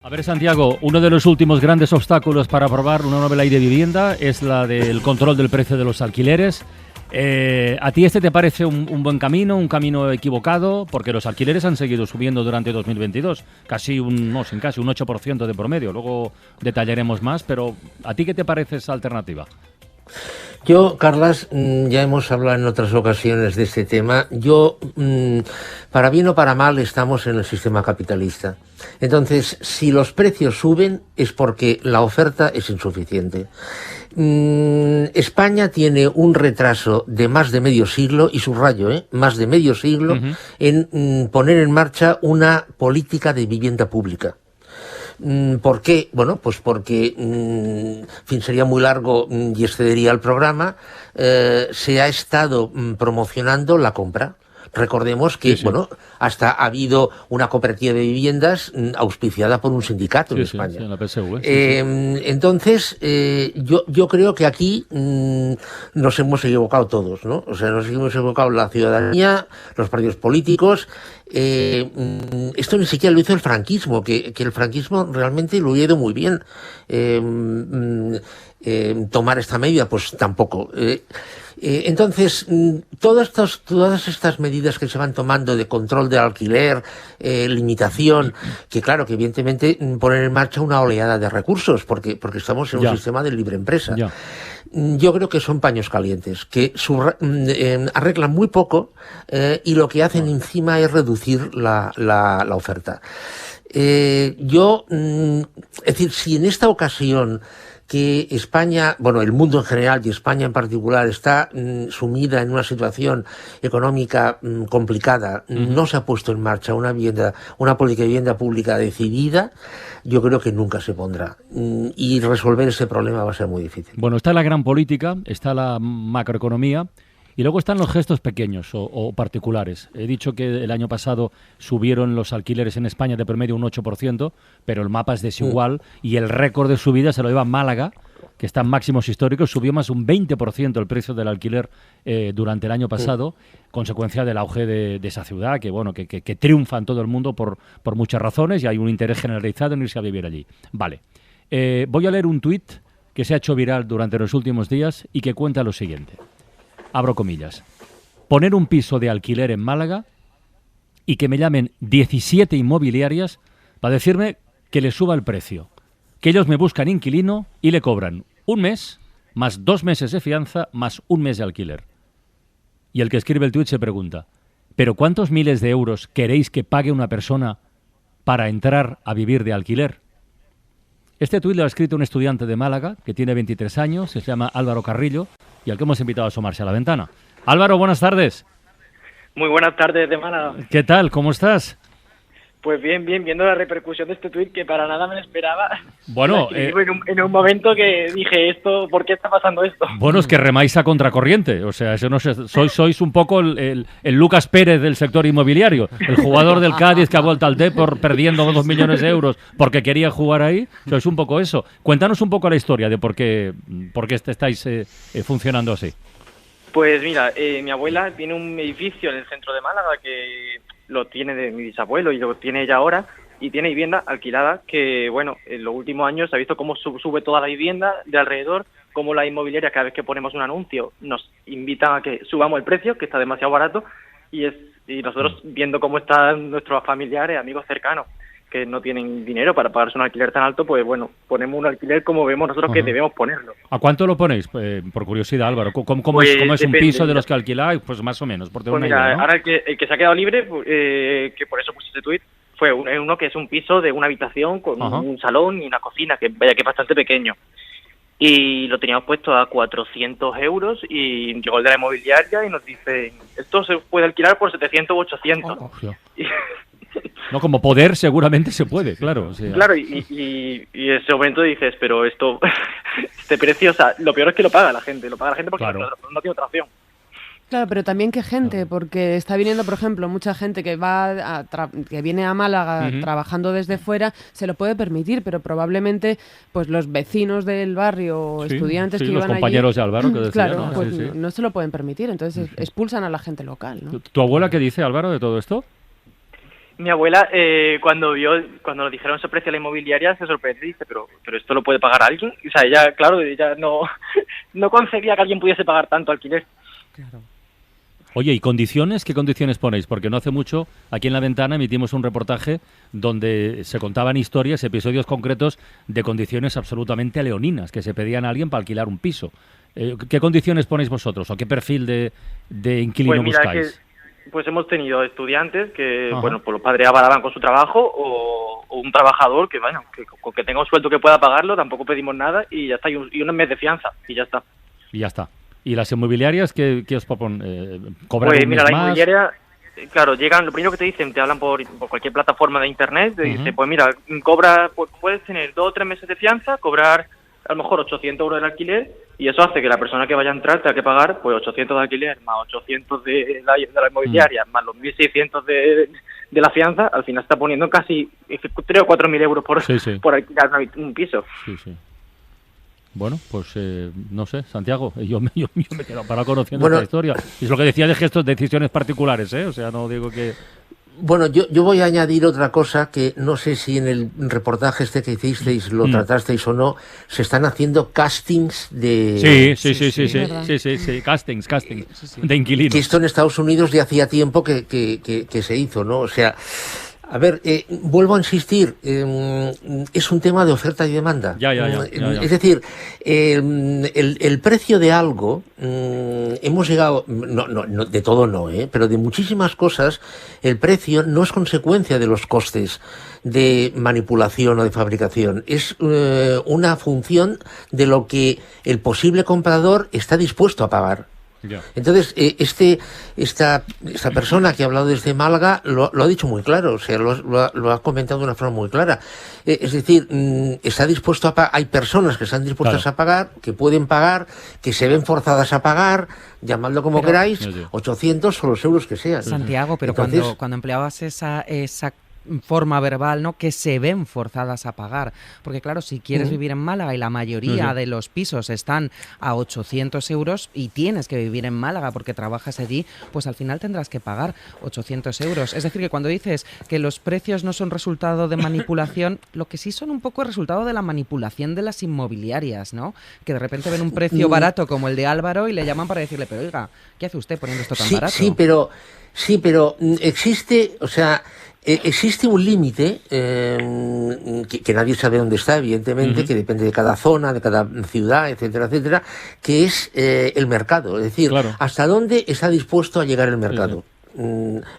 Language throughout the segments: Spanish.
A ver, Santiago, uno de los últimos grandes obstáculos para aprobar una nueva ley de vivienda es la del control del precio de los alquileres. ¿A ti te parece un buen camino, un camino equivocado? Porque los alquileres han seguido subiendo durante 2022, casi un 8% de promedio. Luego detallaremos más, pero ¿a ti qué te parece esa alternativa? Yo, Carlas, ya hemos hablado en otras ocasiones de este tema. Para bien o para mal, estamos en el sistema capitalista. Entonces, si los precios suben es porque la oferta es insuficiente. España tiene un retraso de más de medio siglo, y subrayo, más de medio siglo, en poner en marcha una política de vivienda pública. ¿Por qué? Bueno, pues porque, en fin, sería muy largo y excedería el programa. Se ha estado promocionando la compra. Recordemos que, bueno, hasta ha habido una cooperativa de viviendas auspiciada por un sindicato en España. En la PSV, Entonces, yo creo que aquí nos hemos equivocado todos, ¿no? O sea, nos hemos equivocado la ciudadanía, los partidos políticos. Esto ni siquiera lo hizo el franquismo, que el franquismo realmente lo ha ido muy bien. Tomar esta medida, pues tampoco. Entonces, todas estas medidas que se van tomando de control del alquiler, limitación, que claro, que evidentemente ponen en marcha una oleada de recursos, porque estamos en un sistema de libre empresa. Yo creo que son paños calientes, que arreglan muy poco y lo que hacen encima es reducir la oferta. Es decir, si en esta ocasión que España, bueno, el mundo en general y España en particular está sumida en una situación económica complicada, no se ha puesto en marcha una política de vivienda pública decidida, yo creo que nunca se pondrá. Y resolver ese problema va a ser muy difícil. Bueno, está la gran política, está la macroeconomía, y luego están los gestos pequeños o particulares. He dicho que el año pasado subieron los alquileres en España de promedio un 8%, pero el mapa es desigual y el récord de subida se lo lleva Málaga, que está en máximos históricos, subió más un 20% el precio del alquiler durante el año pasado, consecuencia del auge de esa ciudad, que bueno, que triunfa en todo el mundo por muchas razones, y hay un interés generalizado en irse a vivir allí. Vale. Voy a leer un tuit que se ha hecho viral durante los últimos días y que cuenta lo siguiente. Abro comillas. Poner un piso de alquiler en Málaga y que me llamen 17 inmobiliarias para decirme que le suba el precio. Que ellos me buscan inquilino y le cobran un mes, más 2 meses de fianza, más 1 mes de alquiler. Y el que escribe el tuit se pregunta, ¿pero cuántos miles de euros queréis que pague una persona para entrar a vivir de alquiler? Este tuit lo ha escrito un estudiante de Málaga que tiene 23 años, se llama Álvaro Carrillo, y al que hemos invitado a asomarse a la ventana. Álvaro, buenas tardes. Muy buenas tardes de Málaga. ¿Qué tal? ¿Cómo estás? Pues bien, viendo la repercusión de este tuit, que para nada me lo esperaba. Bueno, en un momento que dije ¿por qué está pasando esto? Bueno, es que remáis a contracorriente, o sea, eso no sé, sois un poco el Lucas Pérez del sector inmobiliario, el jugador del Cádiz que ha vuelto al Depor perdiendo 2 millones de euros porque quería jugar ahí, sois un poco eso. Cuéntanos un poco la historia de por qué estáis funcionando así. Pues mira, mi abuela tiene un edificio en el centro de Málaga que lo tiene de mi bisabuelo y lo tiene ella ahora, y tiene vivienda alquilada que, bueno, en los últimos años se ha visto cómo sube toda la vivienda de alrededor, cómo la inmobiliaria, cada vez que ponemos un anuncio, nos invitan a que subamos el precio, que está demasiado barato, y nosotros viendo cómo están nuestros familiares, amigos cercanos, que no tienen dinero para pagarse un alquiler tan alto, pues bueno, ponemos un alquiler como vemos nosotros que debemos ponerlo. ¿A cuánto lo ponéis? Por curiosidad, Álvaro. ¿Cómo Pues es un depende, piso de los que alquiláis? Pues más o menos, por tener una idea, ¿no? Ahora el que se ha quedado libre, que por eso puse ese tuit, fue uno que es un piso de una habitación con un salón y una cocina, que vaya que es bastante pequeño. Y lo teníamos puesto a 400 euros y llegó el de la inmobiliaria y nos dice, esto se puede alquilar por 700 u 800. No, como poder seguramente se puede, claro. O sea. Claro, y en ese momento dices, pero esto, este precio, o sea, lo peor es que lo paga la gente porque claro, no tiene otra opción. Claro, pero también qué gente, porque está viniendo, por ejemplo, mucha gente que que viene a Málaga trabajando desde fuera, se lo puede permitir, pero probablemente pues los vecinos del barrio o estudiantes que los iban compañeros allí, de Álvaro que decía, claro, ¿no? pues no se lo pueden permitir, entonces expulsan a la gente local, ¿no? ¿Tu abuela qué dice, Álvaro, de todo esto? Mi abuela, cuando nos dijeron ese precio a la inmobiliaria, se sorprendió y dice, pero ¿esto lo puede pagar alguien? O sea, ella no concebía que alguien pudiese pagar tanto alquiler. Claro. Oye, ¿y condiciones? ¿Qué condiciones ponéis? Porque no hace mucho, aquí en La Ventana, emitimos un reportaje donde se contaban historias, episodios concretos de condiciones absolutamente leoninas que se pedían a alguien para alquilar un piso. ¿Qué condiciones ponéis vosotros o qué perfil de inquilino buscáis? Pues hemos tenido estudiantes que, pues los padres avalaban con su trabajo o un trabajador que, con que tenga un sueldo que pueda pagarlo, tampoco pedimos nada y ya está, y un mes de fianza y ya está. Y ya está. ¿Y las inmobiliarias qué os proponen? ¿Cobrar pues un mira, mes la más? inmobiliaria, claro, llegan, lo primero que te dicen, te hablan por cualquier plataforma de internet, te dicen, pues mira, puedes tener 2 o 3 meses de fianza, cobrar a lo mejor 800 euros del alquiler, y eso hace que la persona que vaya a entrar tenga que pagar pues 800 de alquiler, más 800 de la inmobiliaria, más los 1.600 de la fianza, al final está poniendo casi 3 o 4.000 euros por alquilar un piso. Sí. Bueno, pues no sé, Santiago, yo me he quedado parado conociendo esta historia. Es lo que decía de gestos, decisiones particulares, ¿eh? O sea, no digo que... Bueno, yo voy a añadir otra cosa que no sé si en el reportaje que hicisteis lo tratasteis o no. Se están haciendo castings de... Sí, castings de inquilinos. Que esto en Estados Unidos ya hacía tiempo que se hizo, ¿no? O sea... A ver, vuelvo a insistir, es un tema de oferta y demanda. Ya. Es decir, el precio de algo, hemos llegado, no, de todo no, pero de muchísimas cosas, el precio no es consecuencia de los costes de manipulación o de fabricación, es una función de lo que el posible comprador está dispuesto a pagar. Entonces, esta persona que ha hablado desde Málaga lo ha dicho muy claro, o sea, lo ha comentado de una forma muy clara. Es decir, está dispuesto a pagar, hay personas que están dispuestas a pagar, que pueden pagar, que se ven forzadas a pagar, llamadlo como queráis, 800 o los euros que sean. Santiago, pero entonces, cuando empleabas esa forma verbal, ¿no?, que se ven forzadas a pagar, porque claro, si quieres vivir en Málaga y la mayoría de los pisos están a 800 euros y tienes que vivir en Málaga porque trabajas allí, pues al final tendrás que pagar 800 euros. Es decir, que cuando dices que los precios no son resultado de manipulación, lo que sí son un poco el resultado de la manipulación de las inmobiliarias, ¿no? Que de repente ven un precio barato como el de Álvaro y le llaman para decirle, pero oiga, ¿qué hace usted poniendo esto tan barato? Sí, pero existe, o sea, existe un límite que nadie sabe dónde está, evidentemente, que depende de cada zona, de cada ciudad, etcétera, etcétera, que es el mercado. Es decir, hasta dónde está dispuesto a llegar el mercado.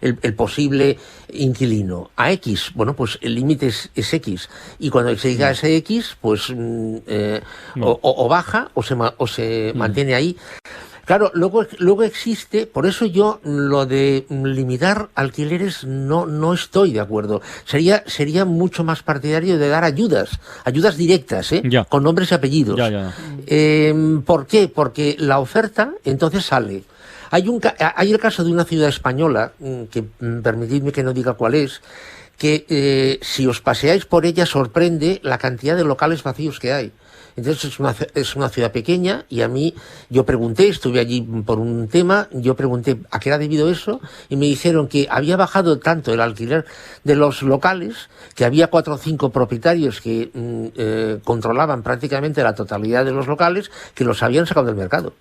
El posible inquilino a X, bueno, pues el límite es X, y cuando se llega a ese X, pues o baja o se mantiene ahí. Claro, luego existe, por eso yo lo de limitar alquileres no estoy de acuerdo. Sería mucho más partidario de dar ayudas directas, con nombres y apellidos. ¿Por qué? Porque la oferta entonces sale. Hay el caso de una ciudad española, que permitidme que no diga cuál es, que si os paseáis por ella sorprende la cantidad de locales vacíos que hay. Entonces es una ciudad pequeña y yo pregunté, estuve allí por un tema, yo pregunté a qué era debido eso y me dijeron que había bajado tanto el alquiler de los locales que había 4 o 5 propietarios que controlaban prácticamente la totalidad de los locales que los habían sacado del mercado.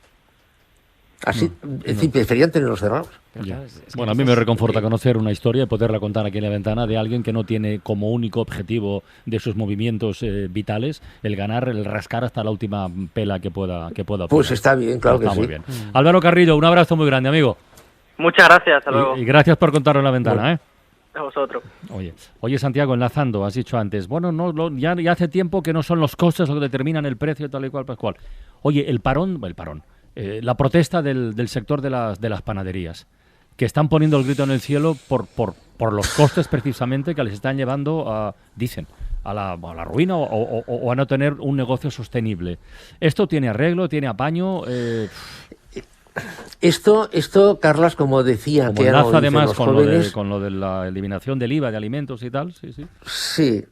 Así, es decir, preferían tenerlos cerrados. Bueno, a mí me reconforta conocer una historia y poderla contar aquí en La Ventana de alguien que no tiene como único objetivo de sus movimientos vitales el ganar, el rascar hasta la última pela que pueda obtener. Pues está bien, claro que sí. Muy bien. Álvaro Carrillo, un abrazo muy grande, amigo. Muchas gracias, hasta luego. Y gracias por contarlo en La Ventana, A vosotros. Oye, Santiago, enlazando, has dicho antes, bueno, ya hace tiempo que no son los costes los que determinan el precio tal y cual, Pascual. Oye, el parón, la protesta del sector de las panaderías, que están poniendo el grito en el cielo por los costes precisamente que les están llevando a la ruina o a no tener un negocio sostenible. ¿Esto tiene arreglo, tiene apaño? Esto, Carlas, como decía, como enlaza además con lo de la eliminación del IVA de alimentos y tal, sí. Sí.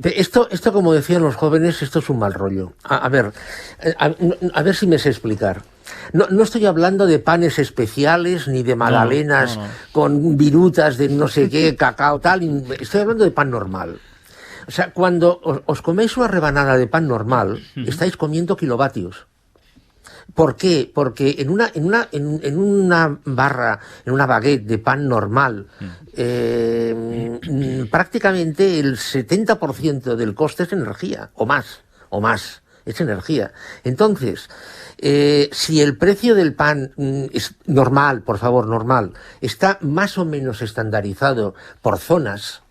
Esto, como decían los jóvenes, esto es un mal rollo. A ver si me sé explicar. No estoy hablando de panes especiales ni de magdalenas con virutas de no sé qué, cacao, tal. Estoy hablando de pan normal. O sea, cuando os coméis una rebanada de pan normal, estáis comiendo kilovatios. ¿Por qué? Porque en una barra, en una baguette de pan normal, prácticamente el 70% del coste es energía, o más, es energía. Entonces, si el precio del pan es normal, por favor, normal, está más o menos estandarizado por zonas,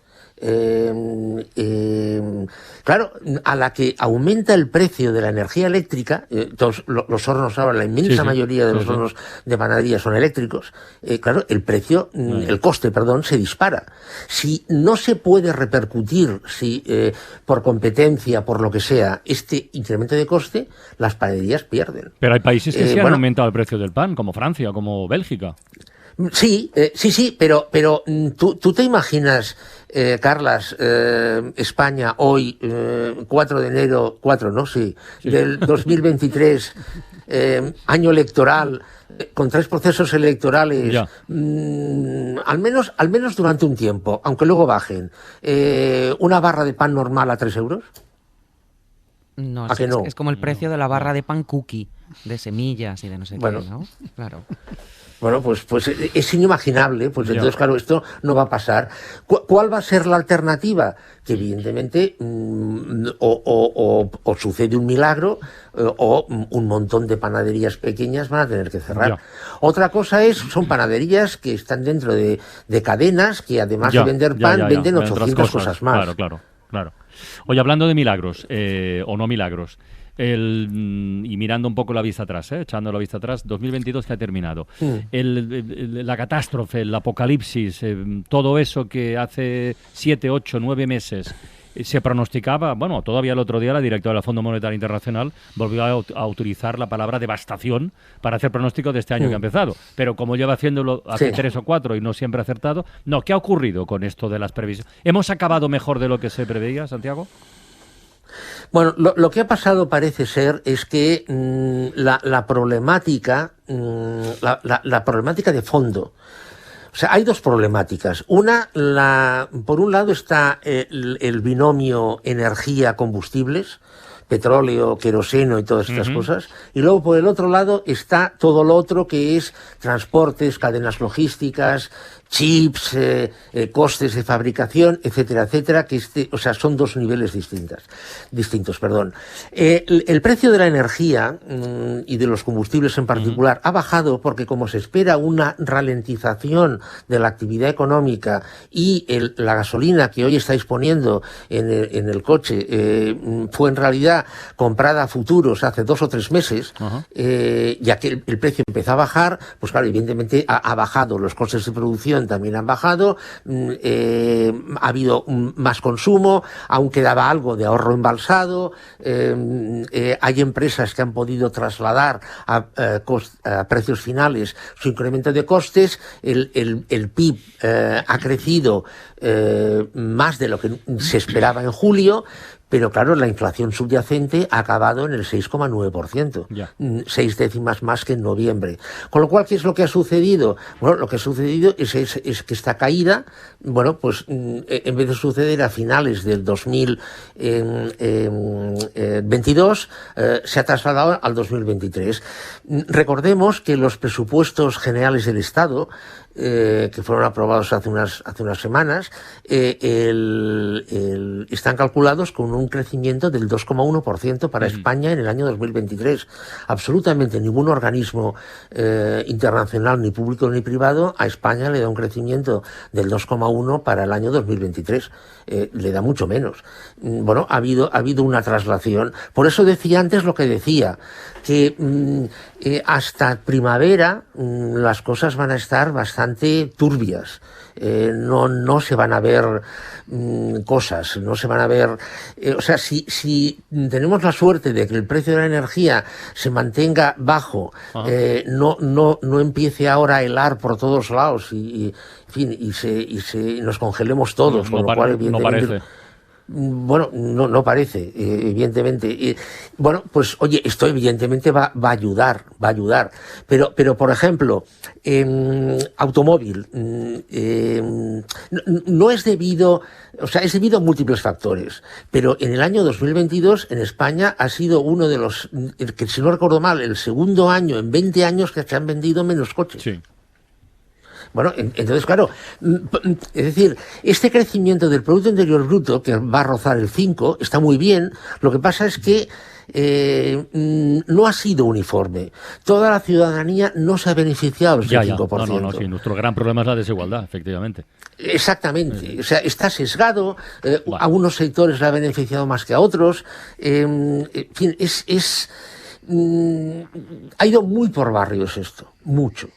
claro, a la que aumenta el precio de la energía eléctrica, todos los hornos ahora, la inmensa mayoría de los hornos de panadería son eléctricos, claro, el precio, el coste, perdón, se dispara. Si no se puede repercutir, por competencia, por lo que sea, este incremento de coste, las panaderías pierden. Pero hay países que sí han aumentado el precio del pan, como Francia, como Bélgica. Sí, pero tú te imaginas, Carlas, España hoy, 4 de enero, del 2023, año electoral, con 3 procesos electorales, al menos durante un tiempo, aunque luego bajen, una barra de pan normal a 3 euros. No, no? Es como el precio de la barra de pan cookie, de semillas y de no sé qué, ¿no? Claro. Bueno, pues es inimaginable, pues entonces, claro, esto no va a pasar. ¿Cuál va a ser la alternativa? Que evidentemente o sucede un milagro o un montón de panaderías pequeñas van a tener que cerrar. Otra cosa son panaderías que están dentro de cadenas que además de vender pan, venden 800 cosas más. Claro. Oye, hablando de milagros, o no milagros, y mirando un poco la vista atrás, echando la vista atrás, 2022 que ha terminado. La catástrofe, el apocalipsis, todo eso que hace 7, 8, 9 meses se pronosticaba, bueno, todavía el otro día la directora del Fondo Monetario Internacional volvió a utilizar la palabra devastación para hacer pronóstico de este año que ha empezado, pero como lleva haciéndolo hace 3 o 4 y no siempre ha acertado, ¿qué ha ocurrido con esto de las previsiones? ¿Hemos acabado mejor de lo que se preveía, Santiago? Bueno, lo que ha pasado parece ser es que la problemática de fondo, o sea, hay 2 problemáticas. Por un lado está el binomio energía-combustibles, petróleo, queroseno y todas estas cosas, y luego por el otro lado está todo lo otro que es transportes, cadenas logísticas, chips, costes de fabricación, etcétera, etcétera, que son 2 niveles distintos. El precio de la energía y de los combustibles en particular ha bajado porque como se espera una ralentización de la actividad económica y la gasolina que hoy estáis poniendo en el coche fue en realidad comprada a futuros hace 2 o 3 meses, ya que el precio empezó a bajar, pues claro, evidentemente ha bajado, los costes de producción también han bajado, ha habido más consumo, aún quedaba algo de ahorro embalsado, hay empresas que han podido trasladar a precios finales su incremento de costes, el PIB ha crecido más de lo que se esperaba en julio, pero claro, la inflación subyacente ha acabado en el 6,9%, 6 décimas más que en noviembre. Con lo cual, ¿qué es lo que ha sucedido? Bueno, lo que ha sucedido es que esta caída, bueno, pues en vez de suceder a finales del 2022, se ha trasladado al 2023. Recordemos que los presupuestos generales del Estado, que fueron aprobados hace unas semanas, están calculados con un crecimiento del 2,1% para España en el año 2023. Absolutamente ningún organismo internacional, ni público ni privado, a España le da un crecimiento del 2,1% para el año 2023. Le da mucho menos. Bueno, ha habido una traslación. Por eso decía antes lo que decía, que hasta primavera las cosas van a estar bastante turbias. No se van a ver cosas, no se van a ver... o sea, si tenemos la suerte de que el precio de la energía se mantenga bajo, no empiece ahora a helar por todos lados y nos congelemos todos, con lo cual evidentemente... Bueno, no parece, evidentemente. Bueno, pues oye, esto evidentemente va a ayudar. Pero por ejemplo, automóvil, no es debido, o sea, es debido a múltiples factores. Pero en el año 2022 en España ha sido uno de los, que si no recuerdo mal, el segundo año en 20 años que se han vendido menos coches. Sí. Bueno, entonces, claro, es decir, este crecimiento del Producto Interior Bruto, que va a rozar el 5, está muy bien. Lo que pasa es que no ha sido uniforme. Toda la ciudadanía no se ha beneficiado del 5%. No, sí. Nuestro gran problema es la desigualdad, efectivamente. Exactamente. O sea, está sesgado. A unos sectores le ha beneficiado más que a otros. En fin, ha ido muy por barrios esto. Mucho.